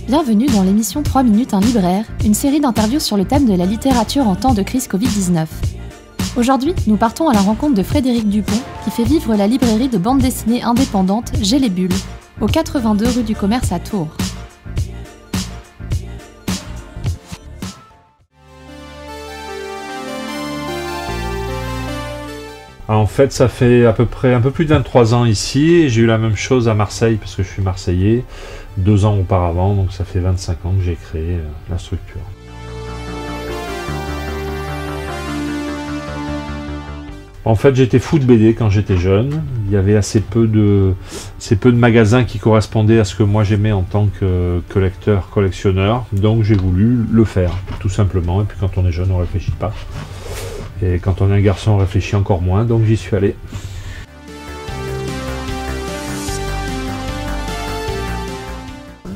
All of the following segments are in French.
Bienvenue dans l'émission 3 minutes un libraire, une série d'interviews sur le thème de la littérature en temps de crise Covid-19. Aujourd'hui, nous partons à la rencontre de Frédéric Dupont, qui fait vivre la librairie de bande dessinée indépendante J'ai les Bulles, au 82 rue du Commerce à Tours. En fait, ça fait à peu près un peu plus de 23 ans ici. J'ai eu la même chose à Marseille, parce que je suis marseillais, 2 ans auparavant, donc ça fait 25 ans que j'ai créé la structure. En fait, j'étais fou de BD quand j'étais jeune. Il y avait assez peu de magasins qui correspondaient à ce que moi j'aimais en tant que lecteur, collectionneur. Donc j'ai voulu le faire, tout simplement. Et puis quand on est jeune, on ne réfléchit pas. Et quand on est un garçon, on réfléchit encore moins, donc j'y suis allé.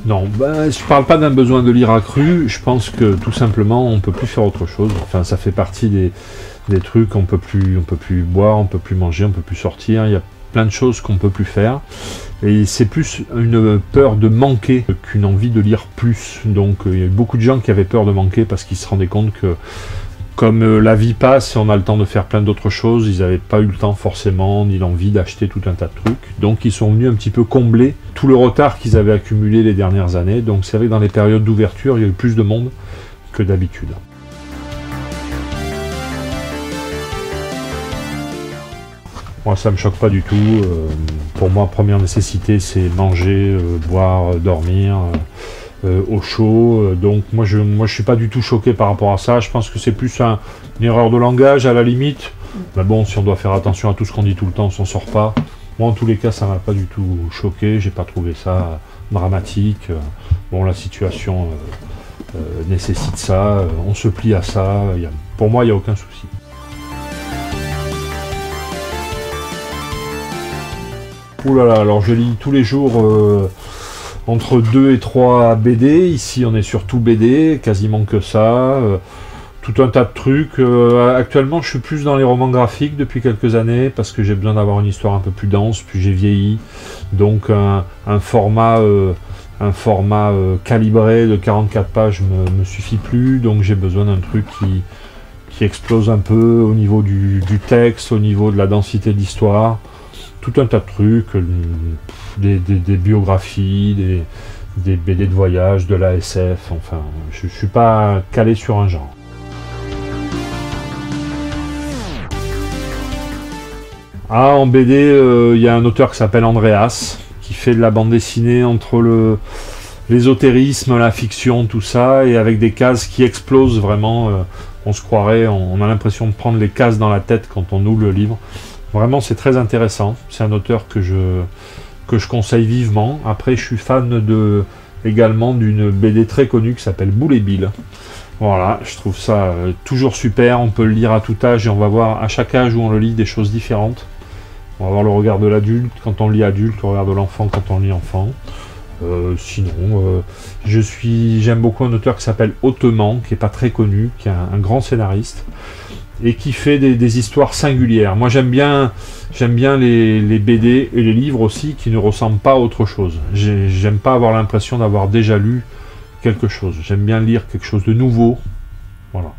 Non, je parle pas d'un besoin de lire accru, je pense que tout simplement on peut plus faire autre chose. Enfin, ça fait partie des trucs, on peut plus boire, on peut plus manger, on peut plus sortir, il y a plein de choses qu'on peut plus faire. Et c'est plus une peur de manquer qu'une envie de lire plus. Donc il y a eu beaucoup de gens qui avaient peur de manquer parce qu'ils se rendaient compte que comme la vie passe et on a le temps de faire plein d'autres choses, ils n'avaient pas eu le temps forcément, ni l'envie d'acheter tout un tas de trucs. Donc ils sont venus un petit peu combler tout le retard qu'ils avaient accumulé les dernières années. Donc c'est vrai que dans les périodes d'ouverture, il y a eu plus de monde que d'habitude. Moi ça me choque pas du tout. Pour moi, première nécessité, c'est manger, boire, dormir. Au chaud, donc moi je suis pas du tout choqué par rapport à ça. Je pense que c'est plus une erreur de langage à la limite, mais bon, si on doit faire attention à tout ce qu'on dit tout le temps, on s'en sort pas. Moi en tous les cas ça m'a pas du tout choqué, j'ai pas trouvé ça dramatique. Bon, la situation nécessite ça, on se plie à ça, pour moi il n'y a aucun souci. Ouh là là, alors je lis tous les jours entre 2 et 3 BD, ici on est sur tout BD, quasiment que ça, tout un tas de trucs. Actuellement je suis plus dans les romans graphiques depuis quelques années, parce que j'ai besoin d'avoir une histoire un peu plus dense, puis j'ai vieilli, donc un format calibré de 44 pages me suffit plus, donc j'ai besoin d'un truc qui explose un peu au niveau du texte, au niveau de la densité de l'histoire. Tout un tas de trucs, des biographies, des BD de voyage, de la SF, enfin, je suis pas calé sur un genre. Ah, en BD, il y a un auteur qui s'appelle Andreas, qui fait de la bande dessinée entre l'ésotérisme, la fiction, tout ça, et avec des cases qui explosent vraiment. On se croirait, on a l'impression de prendre les cases dans la tête quand on ouvre le livre. Vraiment, c'est très intéressant. C'est un auteur que je conseille vivement. Après, je suis fan également d'une BD très connue qui s'appelle Boule et Bill. Voilà, je trouve ça toujours super. On peut le lire à tout âge et on va voir à chaque âge où on le lit des choses différentes. On va voir le regard de l'adulte quand on lit adulte, le regard de l'enfant quand on lit enfant. Sinon, j'aime beaucoup un auteur qui s'appelle Hautement, qui n'est pas très connu, qui est un grand scénariste, et qui fait des histoires singulières. Moi j'aime bien les BD et les livres aussi qui ne ressemblent pas à autre chose. J'aime pas avoir l'impression d'avoir déjà lu quelque chose. J'aime bien lire quelque chose de nouveau. Voilà.